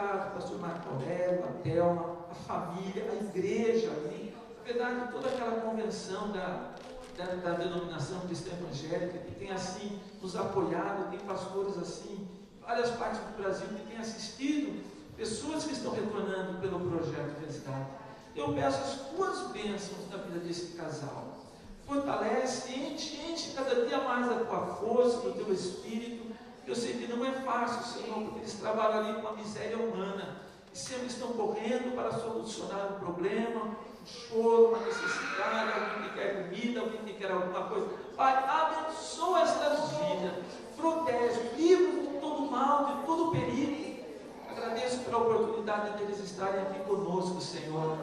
caso, o pastor Marco Aurélio, a Thelma, a família, a igreja ali, na verdade, toda aquela convenção da denominação cristã evangélica, que tem assim nos apoiado, tem pastores assim, em várias partes do Brasil, que tem assistido pessoas que estão retornando pelo projeto Resgate. Eu peço as tuas bênçãos na vida desse casal. Fortalece, enche cada dia mais a tua força, do teu espírito. Eu sei que não é fácil, Senhor, porque eles trabalham ali com a miséria humana e sempre estão correndo para solucionar um problema, um choro, uma necessidade, alguém que quer comida, alguém que quer alguma coisa. Pai, abençoa estas vidas, protege, livra de todo mal, de todo perigo. Agradeço pela oportunidade deles estarem aqui conosco, Senhor.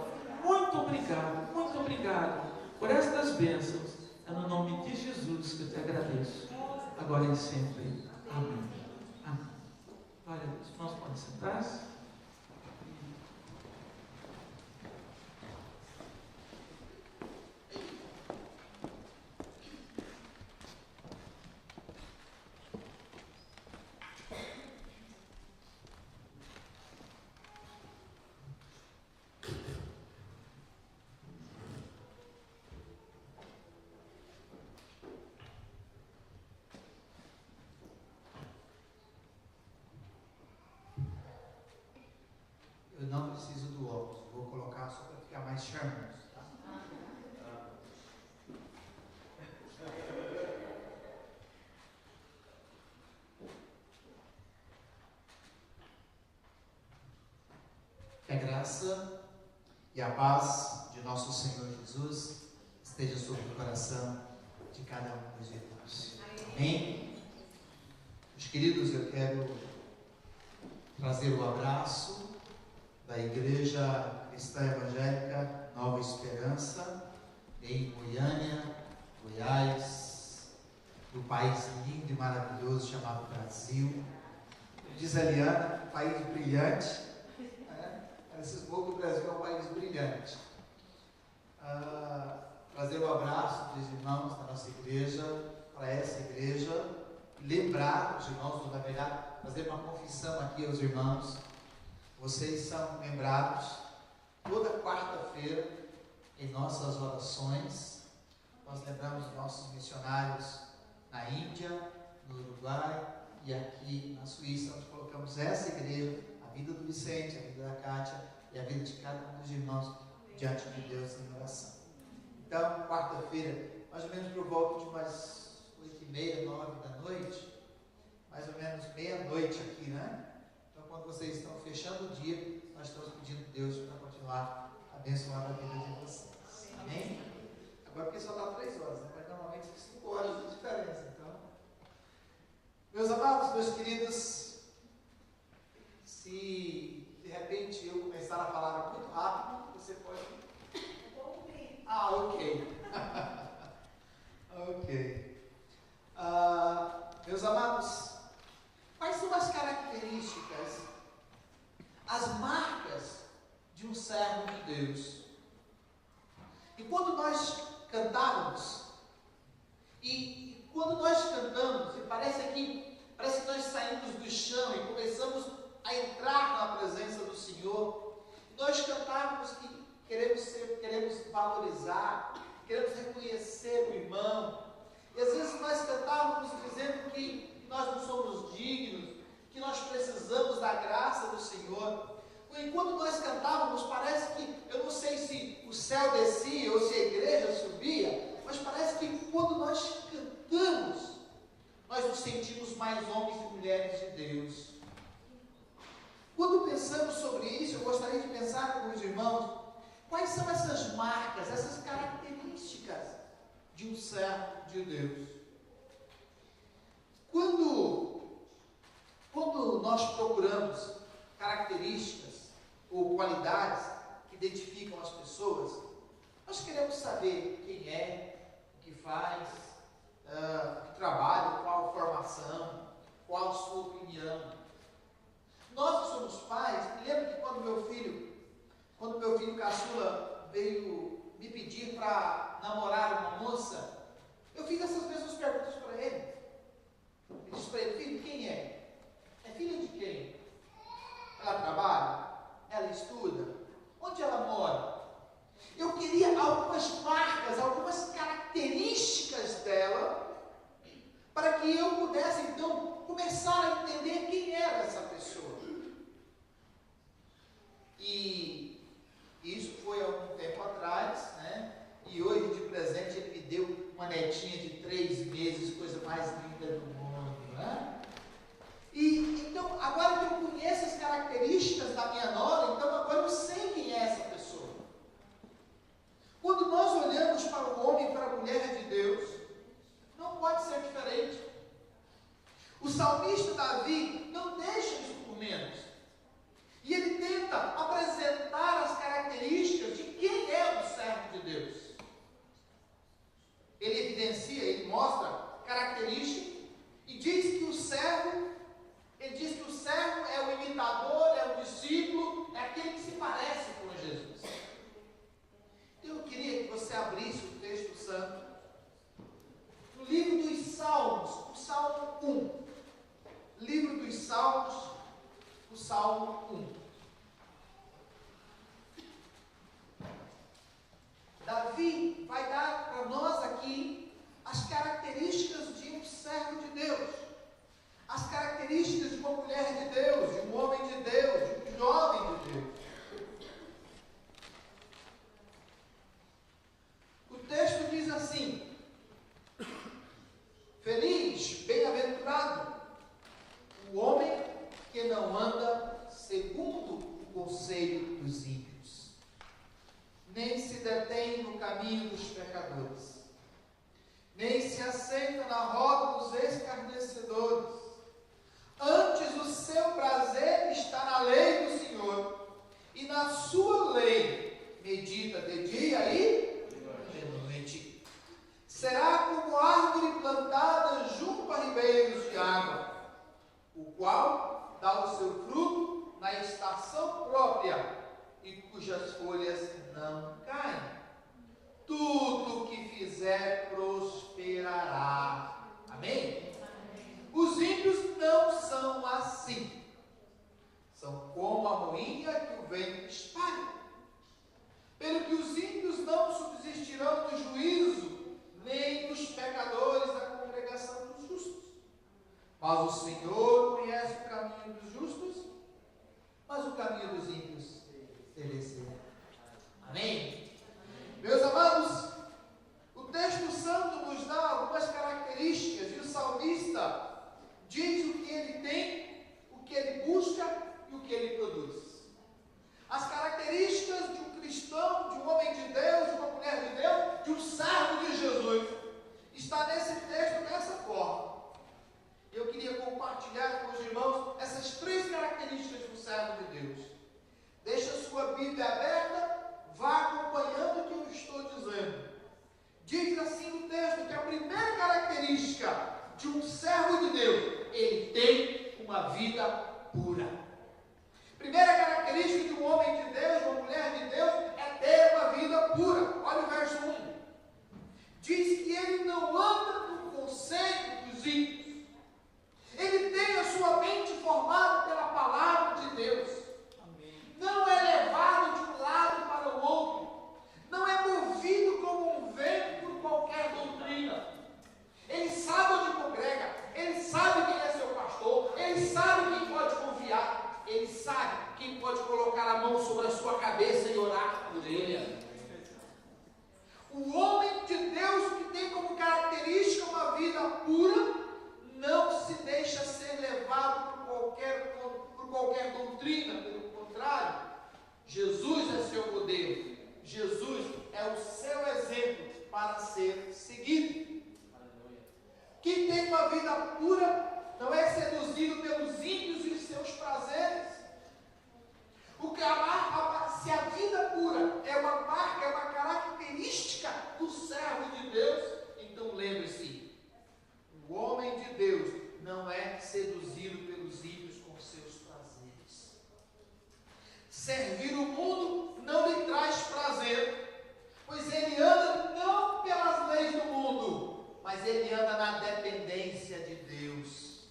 Muito obrigado por estas bênçãos. É no nome de Jesus que eu te agradeço, agora e sempre. Amém. Amém. Glória a Deus. Os irmãos podem sentar-se. Eu não preciso do óculos, vou colocar só para ficar mais charmoso, tá? Que a graça e a paz de nosso Senhor Jesus esteja sobre o coração de cada um dos irmãos. Amém? Meus queridos, eu quero trazer o abraço da Igreja Cristã Evangélica Nova Esperança, em Goiânia, Goiás, do país lindo e maravilhoso chamado Brasil. Diz a Eliana, país brilhante. Esses poucos, o Brasil é um país brilhante. Trazer o abraço dos irmãos da nossa igreja, para essa igreja, lembrar os irmãos, na verdade, fazer uma confissão aqui aos irmãos. Vocês são lembrados toda quarta-feira em nossas orações. Nós lembramos os nossos missionários na Índia, no Uruguai e aqui na Suíça. Nós colocamos essa igreja, a vida do Vicente, a vida da Kátia e a vida de cada um dos irmãos diante de Deus em oração. Então, quarta-feira, mais ou menos por volta de umas 8h30, 9 da noite, mais ou menos meia-noite aqui, né? Então, quando vocês estão fechando o dia, nós estamos pedindo a Deus para continuar abençoando a vida de vocês. Amém? Agora, porque só dá 3 horas, né? Mas normalmente são 5 horas de diferença. Então, meus amados, meus queridos, se de repente eu começar a falar muito rápido, você pode. Ok. Ok. Meus amados, quais são as características, as marcas de um servo de Deus? E quando nós cantávamos, e quando nós cantamos, e parece que nós saímos do chão e começamos a entrar na presença do Senhor, nós cantávamos que queremos valorizar, queremos reconhecer o irmão, e às vezes nós cantávamos dizendo que nós não somos dignos, que nós precisamos da graça do Senhor. E quando nós cantávamos, parece que, eu não sei se o céu descia ou se a igreja subia, mas parece que quando nós cantamos, nós nos sentimos mais homens e mulheres de Deus. Quando pensamos sobre isso, eu gostaria de pensar com os irmãos, quais são essas marcas, essas características de um servo de Deus? Quando nós procuramos características ou qualidades que identificam as pessoas, nós queremos saber quem é, o que faz, o que trabalha, qual a formação, qual a sua opinião. Nós que somos pais, me lembro que quando meu filho caçula veio me pedir para namorar uma moça, eu fiz essas mesmas perguntas para ele. Eu disse para ele: filho, quem é? É filha de quem? Ela trabalha? Salmo 1. Davi vai dar para nós aqui as características de um servo de Deus, as características de uma mulher de Deus, de um homem de Deus, de um jovem de Deus. O texto diz assim: feliz, bem-aventurado, o homem que não anda segundo o conselho dos ímpios, nem se detém no caminho dos pecadores, nem se assenta na roda dos escarnecedores. Antes o seu prazer está na lei do Senhor, e na sua lei medita de dia e de noite. Será como árvore plantada junto a ribeiros de água, o qual dá o seu fruto na estação própria, e cujas folhas não caem. Tudo que fizer prosperará. Amém? Os ímpios não são assim. São como a moinha que o vento espalha. Pelo que os ímpios não subsistirão no juízo, nem dos pecadores da congregação dos justos. Mas o Senhor conhece o caminho dos justos, mas o caminho dos ímpios perecerá. Amém? Meus amados, o texto santo nos dá algumas características, e o salmista diz o que ele tem, o que ele busca e o que ele produz. As características de um cristão, de um homem de Deus, de uma mulher de Deus, de um servo de Jesus, está nesse texto dessa forma. Eu queria compartilhar com os irmãos essas três características do servo de Deus. Deixa a sua Bíblia aberta, vá acompanhando o que eu estou dizendo. Diz assim no texto que a primeira característica de um servo de Deus, ele tem uma vida pura. Primeira característica de um homem de Deus, uma mulher de Deus, é ter uma vida pura. Olha o verso 1. Diz que ele não anda no conselho dos ímpios. Ele tem a sua mente formada pela palavra de Deus. Amém. Não é levado de um lado para o outro. Não é movido como um vento por qualquer doutrina. Ele sabe onde congrega. Ele sabe quem é seu pastor. Ele sabe quem pode confiar. Ele sabe quem pode colocar a mão sobre a sua cabeça e orar por ele. O homem de Deus que tem como característica uma vida pura, não se deixa ser levado por qualquer doutrina. Pelo contrário, Jesus é seu modelo. Jesus é o seu exemplo para ser seguido. Quem tem uma vida pura não é seduzido pelos ímpios e seus prazeres. Se a vida pura é uma marca, é uma característica do servo de Deus, então lembre-se, o homem de Deus não é seduzido pelos ímpios com seus prazeres. Servir o mundo não lhe traz prazer, pois ele anda não pelas leis do mundo, mas ele anda na dependência de Deus.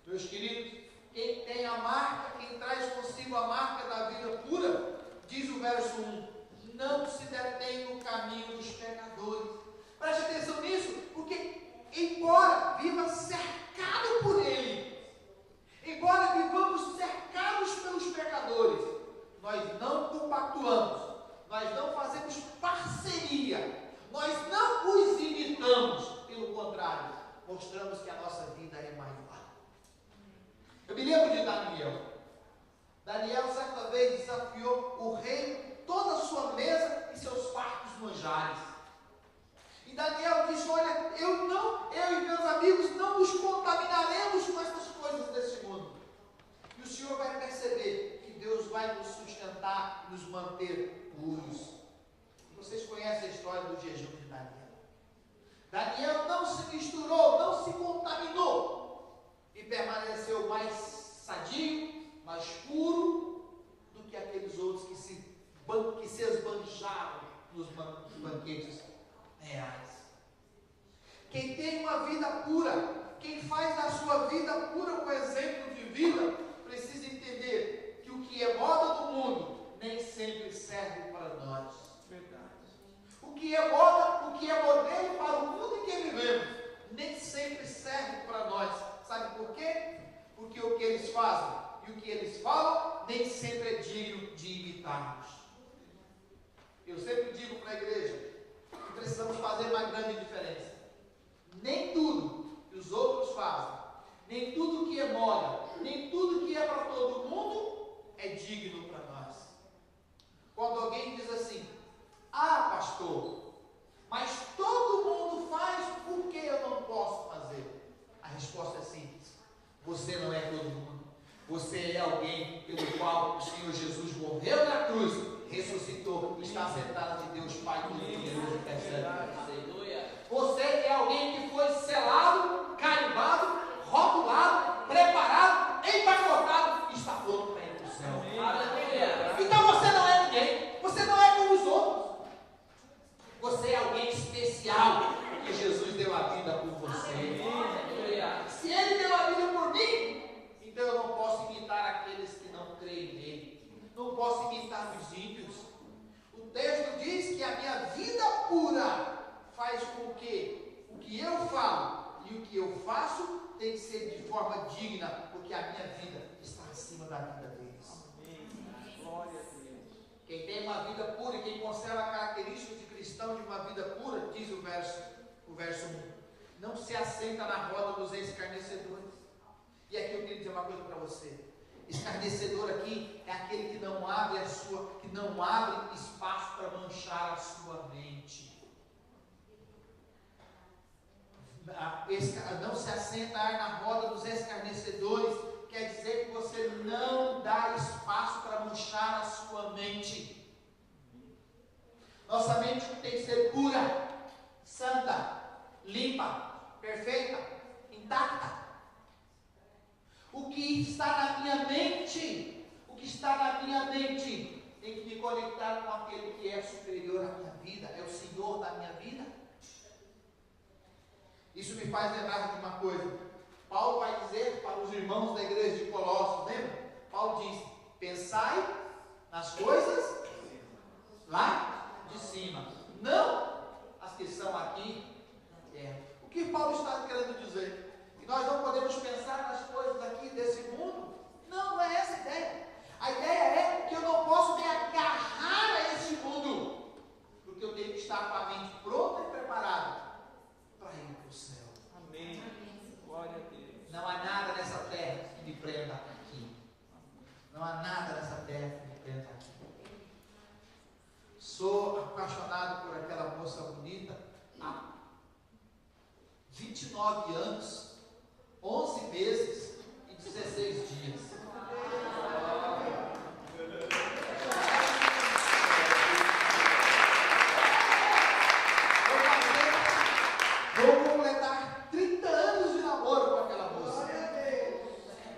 Meus queridos, quem tem a marca, quem traz consigo a marca da vida pura, diz o verso 1, não se detém no caminho dos pecadores. Preste atenção nisso, porque embora viva cercado por ele, embora vivamos cercados pelos pecadores, nós não compactuamos, nós não fazemos parceria, nós não os imitamos, pelo contrário, mostramos que a nossa vida é maior. Eu me lembro de Daniel. Daniel certa vez desafiou o rei, toda a sua mesa e seus fartos manjares. E Daniel disse, olha, eu e meus amigos não nos contaminaremos com essas coisas desse mundo. E o Senhor vai perceber que Deus vai nos sustentar e nos manter puros. Vocês conhecem a história do jejum de Daniel. Daniel não se misturou, não se contaminou. E permaneceu mais sadio, mais puro do que aqueles outros que se esbanjaram nos banquetes reais. Quem tem uma vida pura, quem faz da sua vida pura um exemplo de vida, precisa entender nem sempre é digno de imitarmos. Eu sempre digo para a igreja que precisamos fazer uma grande diferença. Nem tudo que os outros fazem, nem tudo que é moda, nem tudo que é para todo mundo é digno para nós. Quando alguém diz assim: ah, pastor, mas todo mundo faz, por que eu não posso fazer? A resposta é simples: você não é todo mundo. Você é alguém pelo qual o Senhor Jesus morreu na cruz, ressuscitou, está sentado de Deus Pai Todo-Poderoso e intercede. Você é alguém que foi selado, carimbado, rotulado, preparado, empacotado e está pronto para ir para o céu. Então você não é ninguém, você não é como os outros. Você é alguém especial, porque Jesus deu a vida por você. Se Ele deu a vida por mim, então eu não posso imitar aqueles que não creem nele. Não posso imitar os ímpios. O texto diz que a minha vida pura faz com que o que eu falo e o que eu faço tem que ser de forma digna, porque a minha vida está acima da vida deles. Glória a Deus. Quem tem uma vida pura e quem conserva a característica de cristão de uma vida pura, diz o verso 1, não se assenta na roda dos escarnecedores. E aqui eu queria dizer uma coisa para você. Escarnecedor aqui é aquele que não abre espaço para manchar a sua mente. Não se assentar na roda dos escarnecedores quer dizer que você não dá espaço para manchar a sua mente. Nossa mente tem que ser pura, santa, limpa, perfeita, intacta. O que está na minha mente, tem que me conectar com aquele que é superior à minha vida, é o Senhor da minha vida. Isso me faz lembrar de uma coisa. Paulo vai dizer para os irmãos da igreja de Colossos, lembra? Paulo diz: pensai nas coisas lá de cima, não as que são aqui na terra. O que Paulo está querendo dizer? Que nós não podemos pensar nas coisas aqui desse mundo? Não é essa a ideia. A ideia é que eu não posso me agarrar a esse mundo, porque eu tenho que estar com a mente pronta e preparada para ir para o céu. Amém. Glória a Deus. Não há nada nessa terra que me prenda aqui. Não há nada nessa terra que me prenda aqui. Sou apaixonado por aquela moça bonita há 29 anos, 11 meses e 16 dias. Vou completar 30 anos de namoro com aquela moça.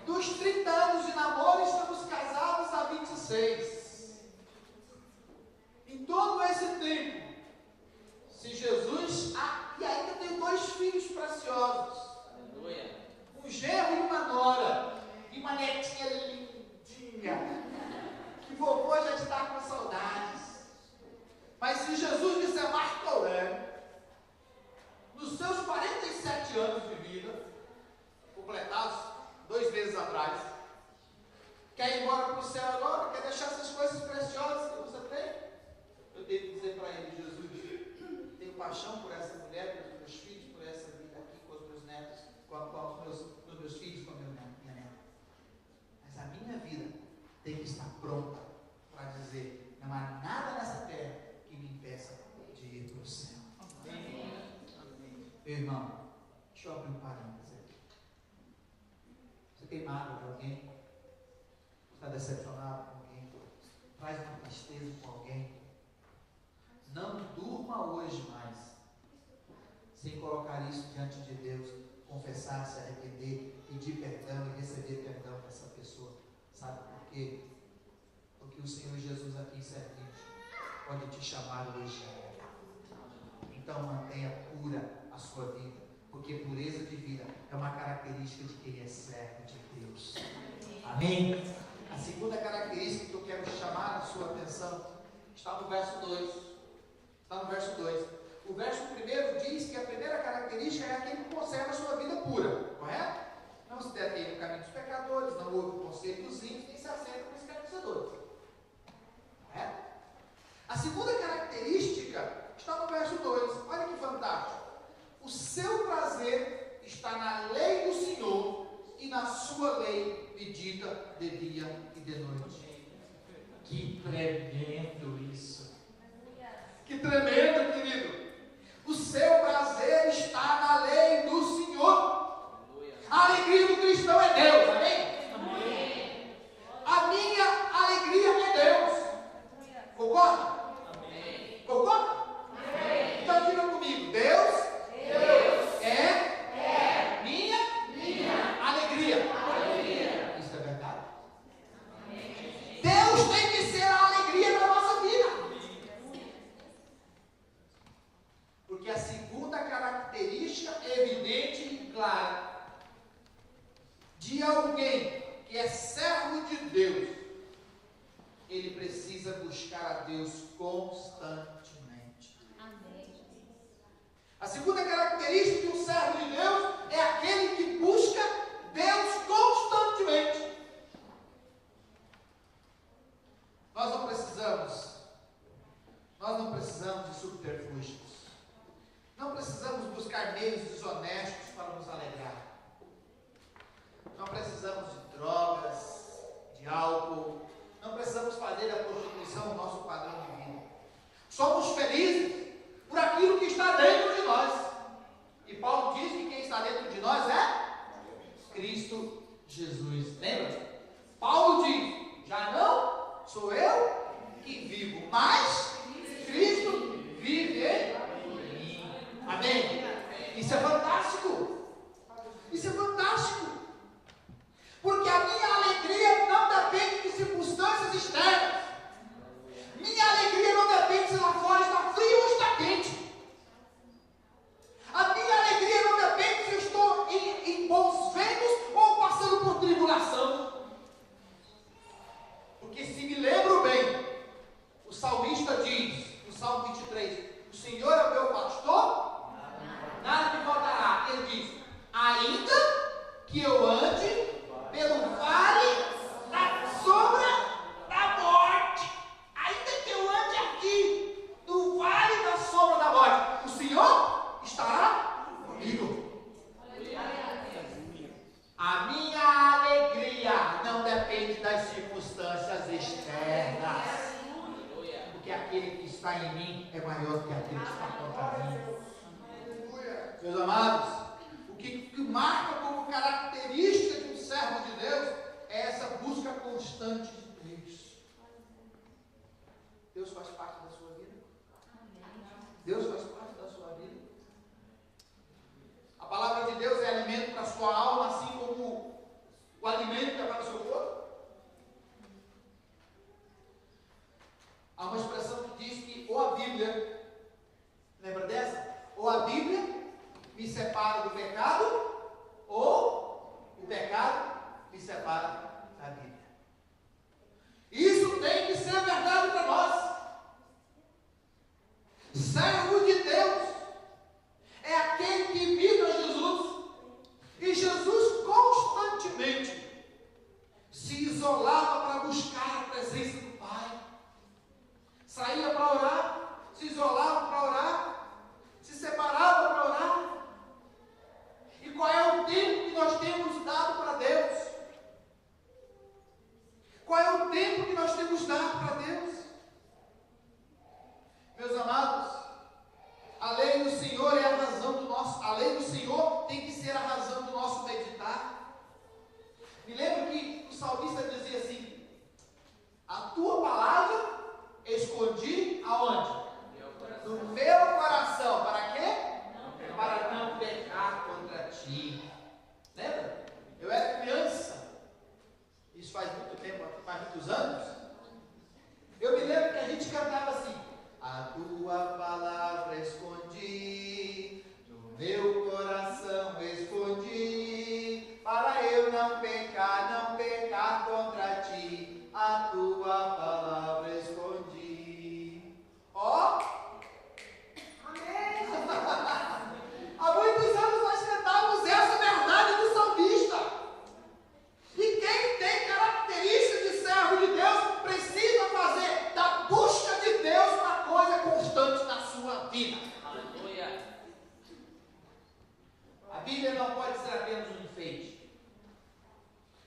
Dos 30 anos de namoro, estamos casados há 26. Em todo esse tempo, se Jesus... e ainda tenho 2 filhos preciosos. Um genro e uma nora. E uma netinha lindinha. Que vovô já está com saudades. Mas se Jesus disser: Marco Aurélio, nos seus 47 anos de vida, completados 2 meses atrás, quer ir embora para o céu agora? Quer deixar essas coisas preciosas que você tem? Eu tenho que dizer para ele: Jesus, tenho paixão por essa mulher, pelos meus filhos, por essa vida aqui com os meus netos, com os meus filhos, com a minha neta. Mas a minha vida tem que estar pronta para dizer: não há nada nessa terra que me impeça de ir para o céu. Amém. Meu irmão, deixa eu abrir um parênteses aqui. Você tem mágoa de alguém? Está decepcionado com alguém? Traz uma tristeza com alguém? Não durma hoje mais sem colocar isso diante de Deus, confessar, se arrepender, pedir perdão e receber perdão dessa pessoa. Sabe por quê? Porque o Senhor Jesus aqui em Sergipe pode te chamar hoje. Então mantenha pura a sua vida, porque pureza de vida é uma característica de quem é servo de Deus. Amém? A segunda característica que eu quero chamar a sua atenção está no verso 2. Está no verso 2. O verso 1 diz que a primeira característica é aquele que conserva a sua vida pura, correto? Não se detém no caminho dos pecadores, não ouve o conselho dos ímpios, nem se assenta com os escarnecedores. ele precisa buscar a Deus constantemente. A segunda característica de um servo de Deus é aquele que busca Deus constantemente. Nós não precisamos de subterfúgios. Não precisamos buscar meios desonestos para nos alegrar. Não precisamos de drogas, de álcool. Não precisamos fazer da prostituição o nosso padrão de vida. Somos felizes por aquilo que está dentro de nós. E Paulo diz que quem está dentro de nós é Cristo Jesus. Lembra? Paulo diz: já não sou eu que vivo, mas Cristo vive em mim. Amém? Isso é fantástico. Isso é fantástico. Porque a minha alegria não depende de circunstâncias externas. Minha alegria não depende se lá fora está frio ou está quente. A minha alegria não depende se eu estou em bons ventos ou passando por tribulação. Porque se me lembro bem, o salmista diz, no Salmo 23, o Senhor é o meu pastor, nada me faltará. Ele diz: ainda que eu ande pelo vale da sombra da morte, ainda que eu ande aqui no vale da sombra da morte, o Senhor estará comigo. A minha alegria não depende das circunstâncias externas, porque aquele que está em mim é maior do que aquele que está contra mim. Meus amados, o que marca como característica de um servo de Deus é essa busca constante de Deus. Deus faz parte da sua vida? Deus faz parte da sua vida? A palavra de Deus é alimento para a sua alma, assim como o alimento é para o seu corpo? Há uma expressão que diz que ou a Bíblia, lembra dessa? Ou a Bíblia me separa do pecado, ou o pecado me separa da Bíblia. Isso tem que ser verdade para nós. Servo de Deus é aquele que imita Jesus. E Jesus constantemente se isolava para buscar a presença do Pai. Saía para orar, se isolava para orar, se separava para orar. E qual é o tempo que nós temos dado para Deus? Qual é o tempo que nós temos dado para Deus? Meus amados, a lei do Senhor é a razão do nosso, a lei do Senhor tem que ser a razão do nosso meditar. Me lembro que o salmista dizia assim: a tua palavra escondi aonde? No meu coração. Para quê? Para não pecar contra ti. Lembra? Eu era criança. Isso faz muito tempo, faz muitos anos. Eu me lembro que a gente cantava assim: a tua palavra escondi, no meu coração escondi, para eu não pecar contra ti. A tua palavra escondi. Ó! Amém! Há muitos anos nós cantávamos essa verdade do salmista. E quem tem característica de servo de Deus precisa fazer da busca de Deus uma coisa constante na sua vida. Aleluia! A Bíblia não pode ser apenas um enfeite.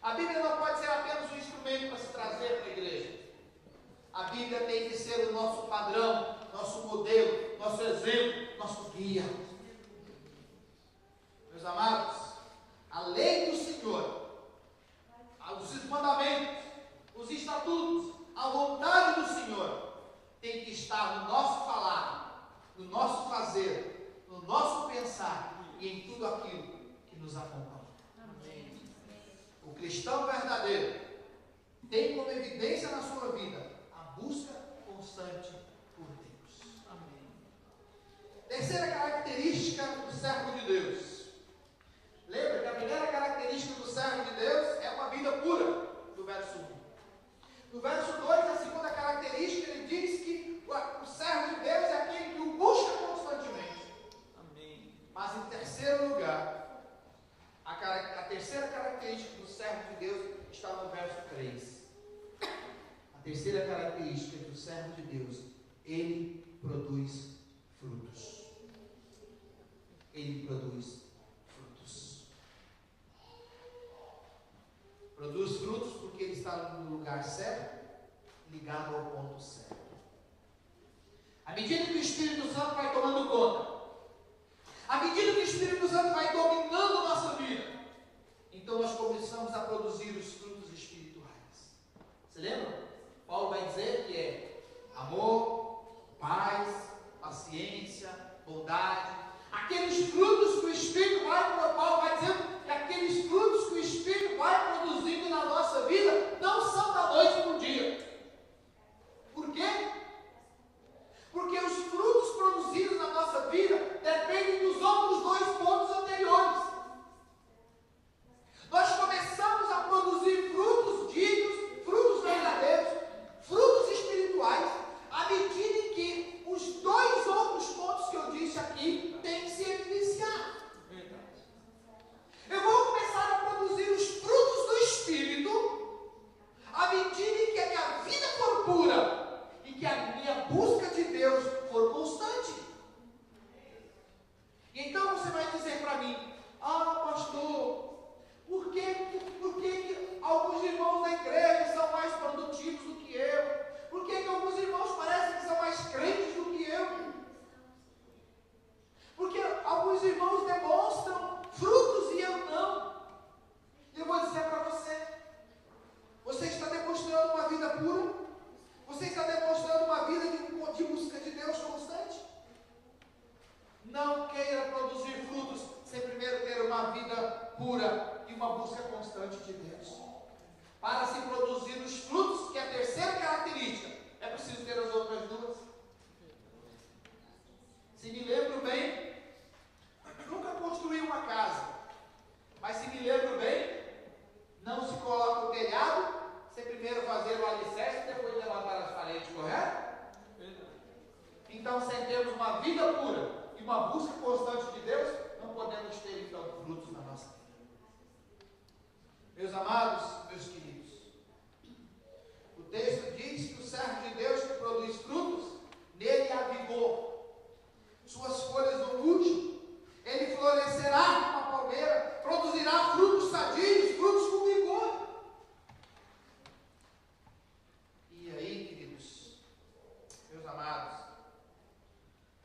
A Bíblia não pode ser apenas um instrumento para se trazer para a igreja. A Bíblia tem que ser o nosso padrão, nosso modelo, nosso exemplo, nosso guia. Meus amados, a lei do Senhor, os mandamentos, os estatutos, a vontade do Senhor tem que estar no nosso falar, no nosso fazer, no nosso pensar e em tudo aquilo que nos acompanha. Amém. O cristão verdadeiro tem como evidência na sua vida a busca constante por Deus. Amém. Terceira característica do servo de Deus. Lembra que a primeira característica do servo de Deus é uma vida pura, do verso 1. No verso 2, a segunda terceira característica do servo de Deus, ele produz frutos. Ele produz frutos. Produz frutos porque ele está no lugar certo, ligado ao ponto certo. À medida que o Espírito Santo vai tomando conta, à medida que o Espírito Santo vai dominando a nossa vida, então nós começamos a produzir os frutos espirituais. Você lembra? Paulo vai dizer que é amor, paz, paciência, bondade. Aqueles frutos que o Espírito Paulo vai dizendo que aqueles frutos que o Espírito vai produzindo na nossa vida não são da noite para o dia. Por quê? Porque os frutos produzidos na nossa vida dependem dos outros dois pontos anteriores. Nós começamos a produzir frutos dignos, frutos verdadeiros, frutos espirituais, à medida em que os dois outros pontos que eu disse aqui têm que se evidenciar. Eu vou começar a produzir os frutos do Espírito à medida em que a minha vida for pura e que a minha busca de Deus for constante. E então você vai dizer para mim: pastor, por que alguns irmãos da igreja são mais produtivos do que eu? Por que alguns irmãos parecem que são mais crentes do que eu? Porque alguns irmãos demonstram frutos e eu não. Eu vou dizer para você: você está demonstrando uma vida pura? Você está demonstrando uma vida de busca de Deus constante? Não queira produzir frutos sem primeiro ter uma vida pura e uma busca constante de Deus. Para se produzir os frutos, que é a terceira característica, é preciso ter as outras duas. Se me lembro bem, nunca construí uma casa, mas se me lembro bem, não se coloca o telhado sem primeiro fazer o alicerce e depois levantar as paredes, correto? Então, sem termos uma vida pura e uma busca constante de Deus, não podemos ter então frutos na nossa vida. Meus amados, meus queridos, o texto diz que o servo de Deus que produz frutos, nele há vigor, suas folhas não murcham, ele florescerá como uma palmeira, produzirá frutos sadios, frutos com vigor. E aí, queridos, meus amados,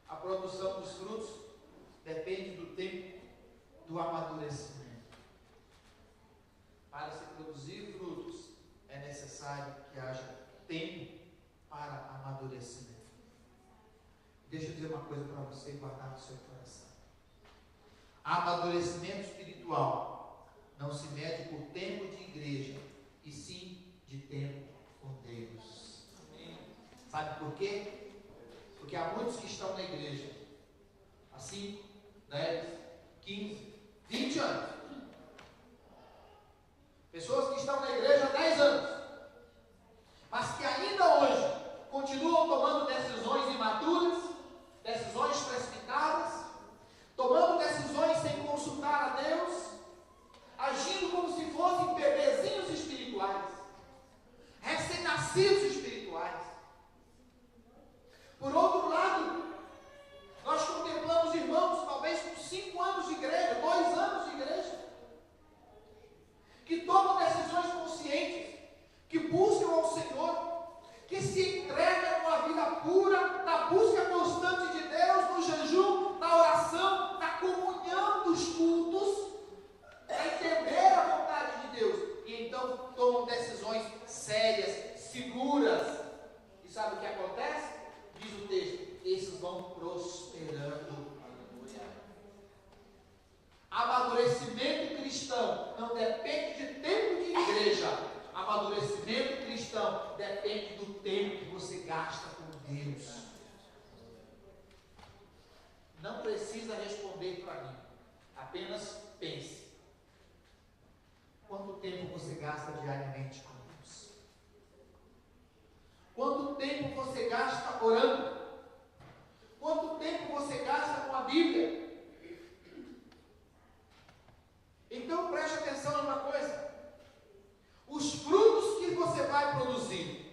a produção dos frutos depende do tempo do amadurecimento. Para se produzir frutos, é necessário que haja tempo para amadurecimento. Deixa eu dizer uma coisa para você guardar no seu coração. Amadurecimento espiritual não se mede por tempo de igreja, e sim de tempo com Deus. Amém. Sabe por quê? Porque há muitos que estão na igreja há 5, 10, 15, 20 anos. Pessoas que estão na igreja há 10 anos, mas que ainda hoje continuam tomando decisões imaturas, decisões precipitadas, tomando decisões sem consultar a Deus, agindo como se fossem bebezinhos espirituais, recém-nascidos espirituais. Por outro lado, nós contemplamos irmãos, talvez com 5 anos de igreja, 2 anos de igreja, que tomam decisões conscientes, que buscam ao Senhor, que se entregam com a vida pura, na busca constante de Deus, no jejum, na oração, na comunhão dos cultos, para entender a vontade de Deus, e então tomam decisões sérias, seguras. E sabe o que acontece? Diz o texto: esses vão prosperando. Amadurecimento cristão não depende de tempo de igreja. Amadurecimento cristão depende do tempo que você gasta com Deus. Não precisa responder para mim. Apenas pense. Quanto tempo você gasta diariamente com Deus? Quanto tempo você gasta orando? Quanto tempo você gasta com a Bíblia? Então preste atenção numa coisa: os frutos que você vai produzir,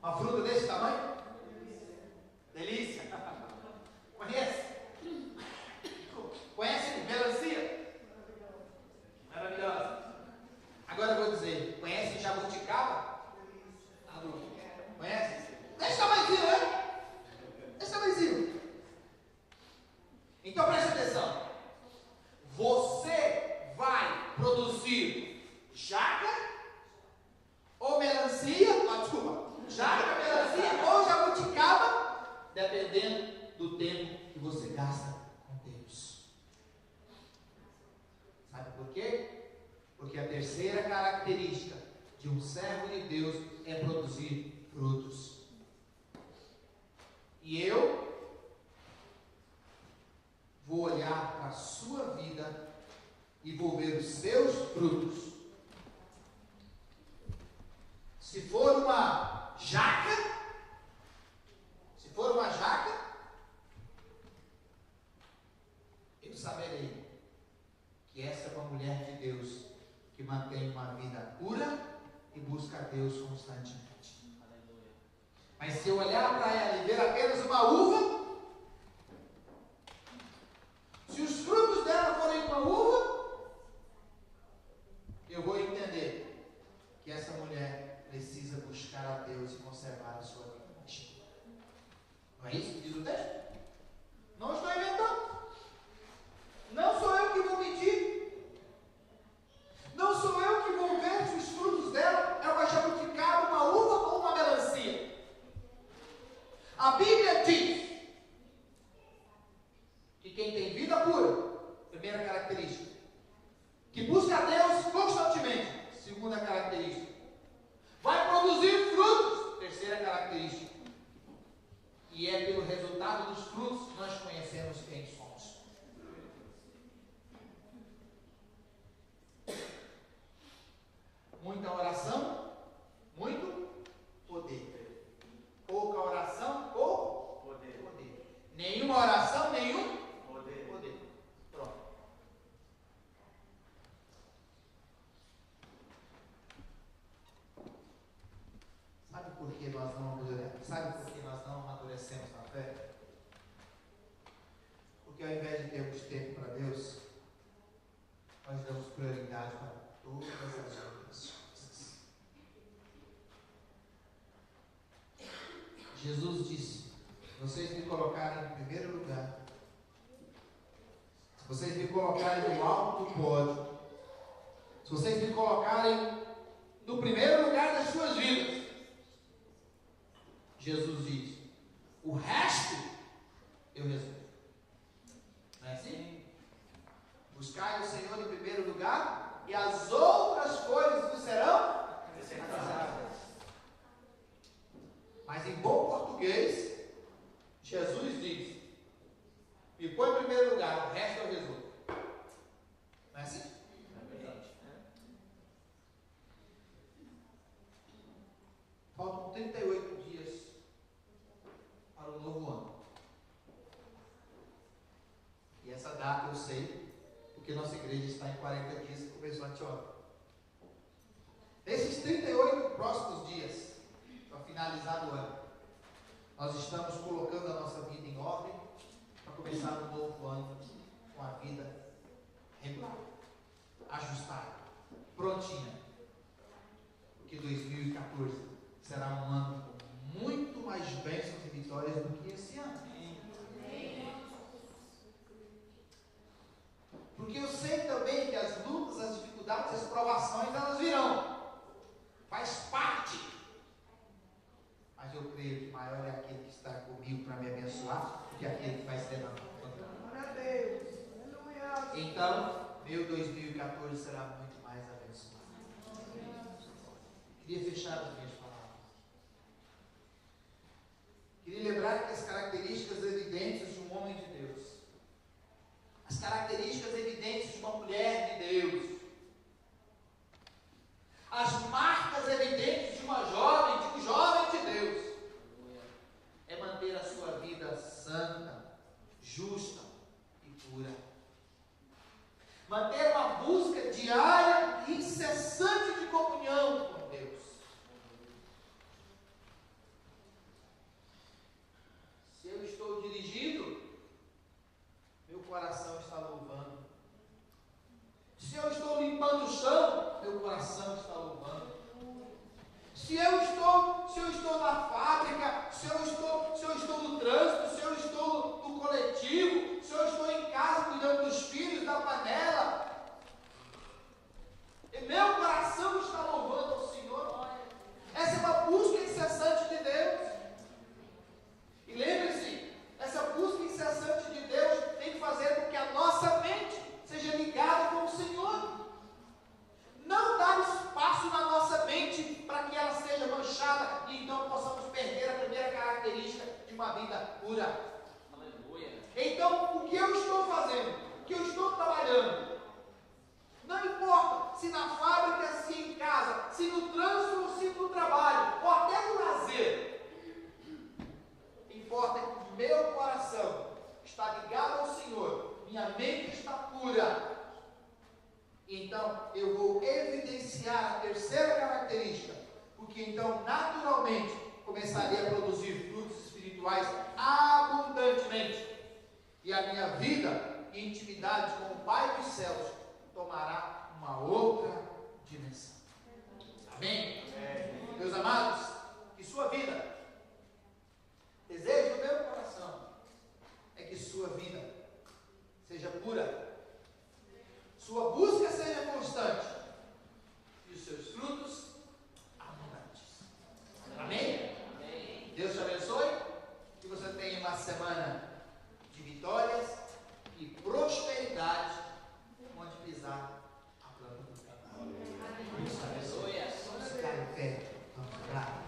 Uma fruta desse tamanho? Delícia. Conhece? Conhece melancia? Maravilhosa. Agora eu vou dizer, conhece jabuticaba? Conhece? Desse tamanhozinho, né? Desse tamanhozinho. Então preste atenção. Você vai produzir jaca ou melancia? Jaca, melancia ou jabuticaba, dependendo do tempo que você gasta com Deus. Sabe por quê? Porque a terceira característica de um servo de Deus é produzir frutos. E eu vou olhar para a sua vida e vou ver os seus frutos. Se for uma jaca, eu saberei que essa é uma mulher de Deus que mantém uma vida pura e busca a Deus constantemente. Mas se eu olhar para ela e ver apenas uma uva, se os frutos dela forem uma uva, eu vou entender que essa mulher precisa buscar a Deus e conservar a sua vida. Não é isso que diz o texto? Não estou inventando. Não sou eu que vou medir. Não sou eu que vou ver se os frutos dela é uma jabuticaba, uma uva ou uma melancia. A Bíblia diz que quem tem vida pura, primeira característica, que busca a Deus constantemente, segunda característica, vai produzir frutos, terceira característica. E é pelo resultado dos frutos que nós conhecemos quem somos. Muita oração, muito poder. Pouca oração, pouco poder. Nenhuma oração, nenhum poder. Pronto. Sabe por que nós não amadurecemos na fé? Porque ao invés de termos tempo para Deus, nós damos prioridade para todas as outras coisas. Jesus disse: se vocês me colocarem em primeiro lugar, se vocês me colocarem no alto do pódio, se vocês me colocarem no primeiro lugar das suas vidas, Jesus diz, o resto eu resolvo. Não é assim? Buscai o Senhor em primeiro lugar e as outras coisas vos serão acrescentadas. Mas em bom português, Jesus diz, me põe em primeiro lugar, o resto eu resolvo. Não é assim? É verdade. Faltam 38 dias para o novo ano. E essa data eu sei, porque nossa igreja está em 40 dias e começou anteontem. Nesses 38 próximos dias, para finalizar o ano, nós estamos colocando a nossa vida em ordem para começar um novo ano com a vida regular, ajustada, prontinha. Porque 2014 será um ano com muito mais bênçãos e vitórias do que esse ano. Porque eu sei também que as lutas, as dificuldades, as provações, elas virão. Faz parte. Mas eu creio que maior é aquele que está comigo para me abençoar do que aquele que vai se levantar. Glória a Deus. Então, meu 2014 será muito mais abençoado. Queria fechar as minhas palavras. Queria lembrar que as características evidentes de um homem de Deus, as características evidentes de uma mulher de Deus, as marcas evidentes de uma jovem, de um jovem de Deus, é manter a sua vida santa, justa e pura. Manter uma busca diária e incessante de comunhão com Deus. eu estou na fábrica, se eu estou no trânsito, se eu estou no coletivo, se eu estou em casa cuidando dos filhos, da panela. E meu coração está louvando ao Senhor. Essa é uma busca incessante de Deus. E lembre-se, essa busca incessante de Deus tem que fazer com que a nossa mente seja ligada com o Senhor. Não dar espaço na nossa mente para que ela seja manchada e então possamos perder a primeira característica de uma vida pura. Aleluia. Então, o que eu estou fazendo? O que eu estou trabalhando? Não importa se na fábrica, se em casa, se no trânsito, ou se no trabalho, ou até no lazer. Importa que o meu coração está ligado ao Senhor, minha mente está pura. Então, eu vou evidenciar a terceira característica, porque então, naturalmente, começarei a produzir frutos espirituais abundantemente. E a minha vida e intimidade com o Pai dos céus tomará uma outra dimensão. Amém? Meus amados, que sua vida, desejo do meu coração, é que sua vida seja pura, sua busca seja constante e os seus frutos abundantes. Amém? Amém. Deus te abençoe, que você tenha uma semana de vitórias e prosperidade onde pisar a planta do trabalho. Deus te abençoe. Vamos ficar em pé. Vamos orar.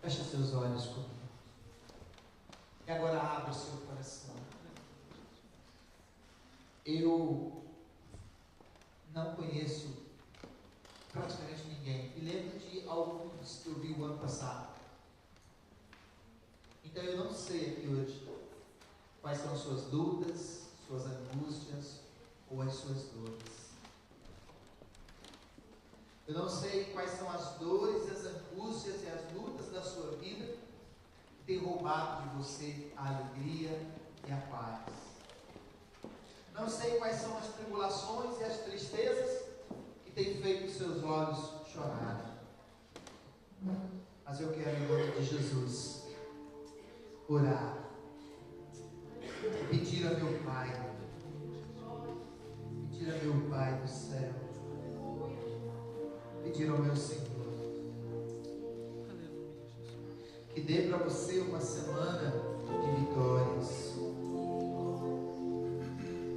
Feche seus olhos comigo. E agora abra o seu coração. Eu não conheço praticamente ninguém. E lembro de alguns que eu vi o ano passado. Então eu não sei aqui hoje quais são as suas lutas, suas angústias ou as suas dores. Eu não sei quais são as dores, as angústias e as lutas da sua vida que têm roubado de você a alegria e a paz. Não sei quais são as tribulações e as tristezas que têm feito os seus olhos chorarem. Mas eu quero, em nome de Jesus, orar, pedir a meu Pai do céu, pedir ao meu Senhor que dê para você uma semana de vitórias.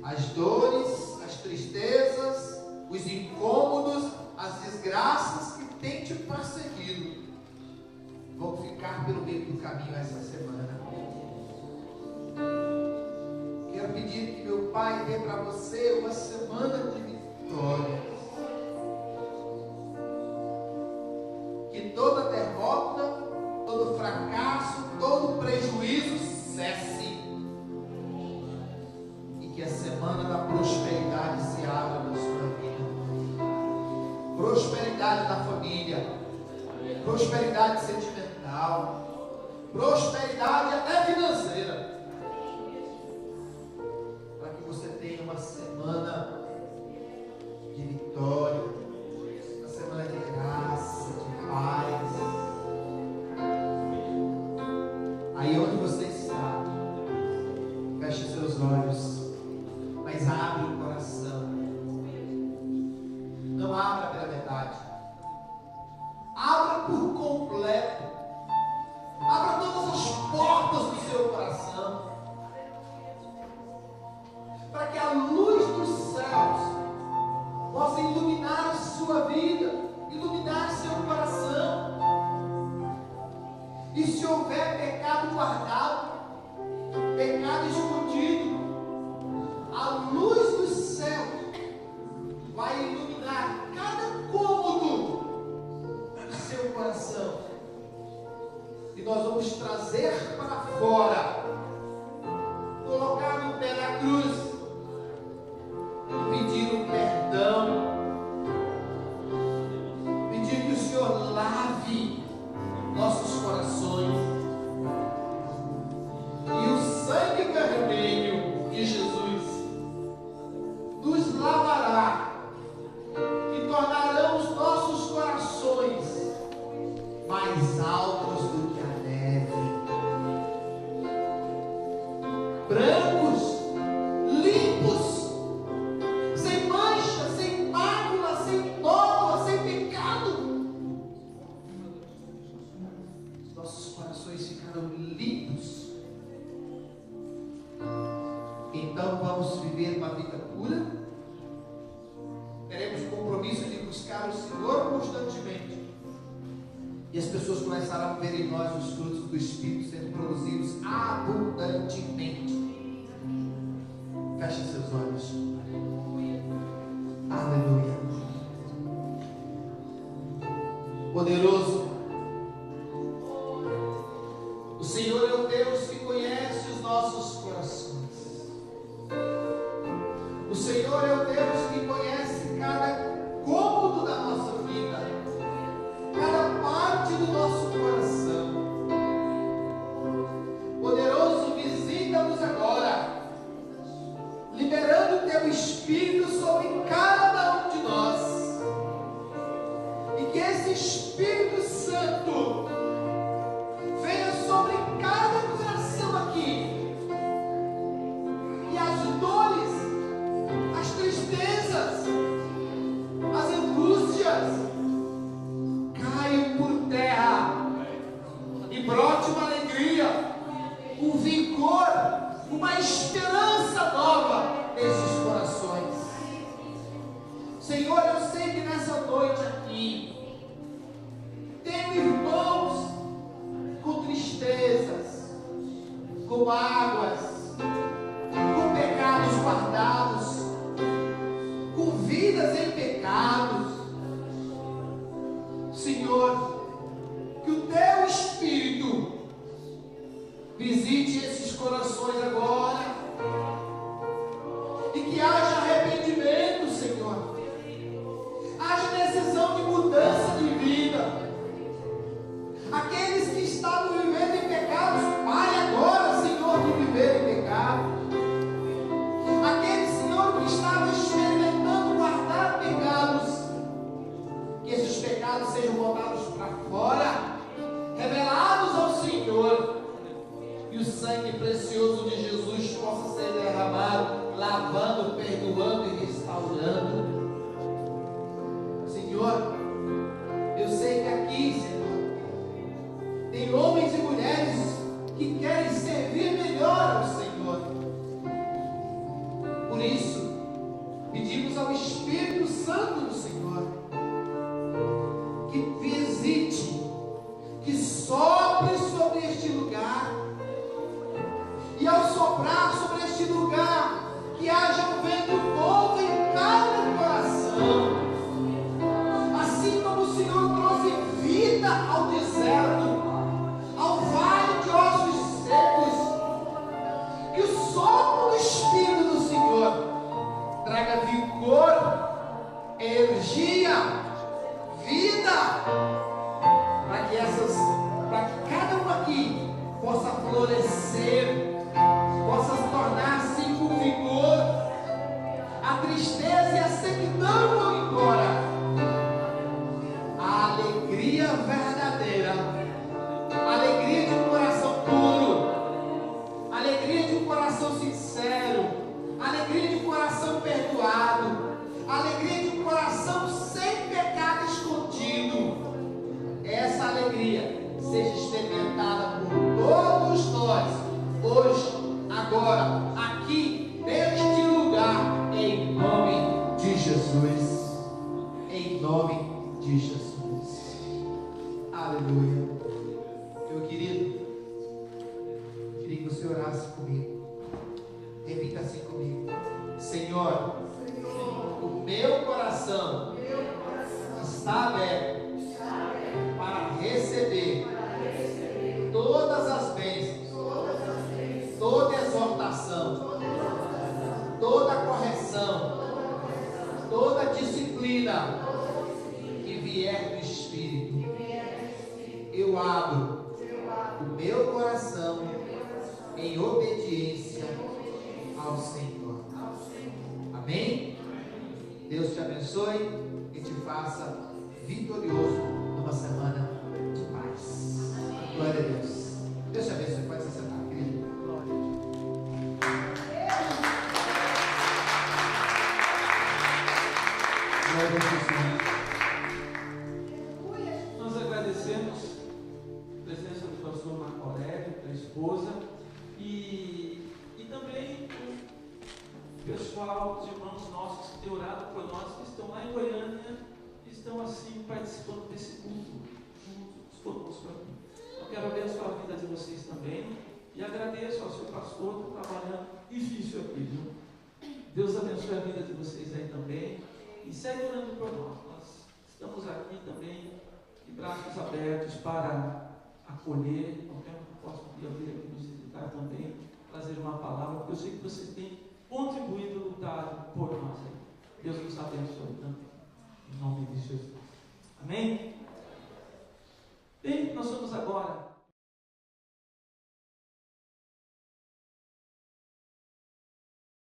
As dores, as tristezas, os incômodos, as desgraças que têm te perseguido vão ficar pelo meio do caminho essa semana. Quero pedir que meu Pai dê para você uma semana de vitória. Que toda derrota, todo fracasso, todo prejuízo cesse. E que a semana da prosperidade se abra na sua vida. Prosperidade da família, prosperidade sentimental, prosperidade até financeira. Para que você tenha uma semana de vitória, uma semana de graça, de paz. Aí onde você está, feche seus olhos, mas abre o coração. Não abra pela metade, abra por completo. Abra todas as portas do seu coração, para que a luz dos céus possa iluminar a sua vida, iluminar seu coração. E se houver pecado guardado, pecado escondido, a luz dos céus vai iluminar cada cômodo do seu coração. E nós vamos trazer para fora, colocar no pé da cruz e pedir um perdão, pedir E as pessoas começaram a ver em nós os frutos do Espírito sendo produzidos abundantemente. Feche seus olhos. Aleluia. Poderoso, o Senhor é o Deus que conhece os nossos corações. O Senhor é o Deus que conhece cada cômodo da nossa vida, cada parte do nosso coração. Poderoso, visita-nos agora, liberando o Teu Espírito sobre cada um de nós, e que esse Espírito Santo venha sobre cada coração aqui, e as dores, as tristezas, as angústias caiam por terra e brote uma alegria, um vigor, uma esperança nova nesses corações. Senhor, eu sei que nessa noite aqui tenho irmãos com tristezas, com mágoas, com pecados guardados, com vidas em pecados. Senhor, que o Teu Espírito visite esses corações agora, e que haja arrependimento, Senhor, haja decisão de mudança de vida. Aqueles que estavam vivendo em pecados, pare agora, Senhor, de viver em pecado. Aqueles, Senhor, que estavam experimentando guardar pecados, que esses pecados sejam botados para fora, revelados ao Senhor, e o sangue precioso de Jesus possa ser derramado, lavando, perdoando e restaurando. Senhor, eu sei que aqui, Senhor, tem homens e mulheres que querem servir melhor ao Senhor. Por isso, pedimos ao Espírito Santo do Senhor que visite, que sopre sobre este lugar, e ao soprar sobre este lugar, que haja um vento novo em cada coração. Assim como o Senhor trouxe vida ao deserto, ao vale de ossos secos, que o sopro do Espírito do Senhor traga vigor, energia, vida, para que cada um aqui possa florescer, possa tornar-se com vigor. A tristeza e a sequidão vão embora. A alegria verdadeira, a alegria de um coração puro, a alegria de um coração sincero, a alegria de um coração perdoado, a alegria de um coração sem pecado escondido. Essa alegria seja experimentada por todos nós, hoje, agora, aqui, neste lugar, em nome de Jesus. Em nome de Jesus. Aleluia. Meu querido, queria que você orasse comigo. Repita assim comigo: Senhor, o meu coração está aberto para receber todas as bênçãos, toda exortação, toda correção, toda disciplina que vier do Espírito. Eu abro o meu coração em obediência ao Senhor. Amém? Deus te abençoe e te faça vitorioso numa semana de paz. Glória a Deus. Deus te abençoe. Pode se sentar, querido. Glória a Deus. Nós agradecemos a presença do pastor Marco Aurélio, da esposa, e também o pessoal, os irmãos nossos que têm orado por nós, que estão lá em Goiânia, que estão assim participando desse culto juntos vocês também. E agradeço ao seu pastor que está trabalhando difícil aqui, viu? Deus abençoe a vida de vocês aí também. E segue orando por nós. Nós estamos aqui também de braços abertos para acolher. Ao tempo que posso abrir aqui no secretário também, trazer uma palavra, porque eu sei que vocês têm contribuído e lutado por nós aí. Deus nos abençoe também. Em nome de Jesus. Amém?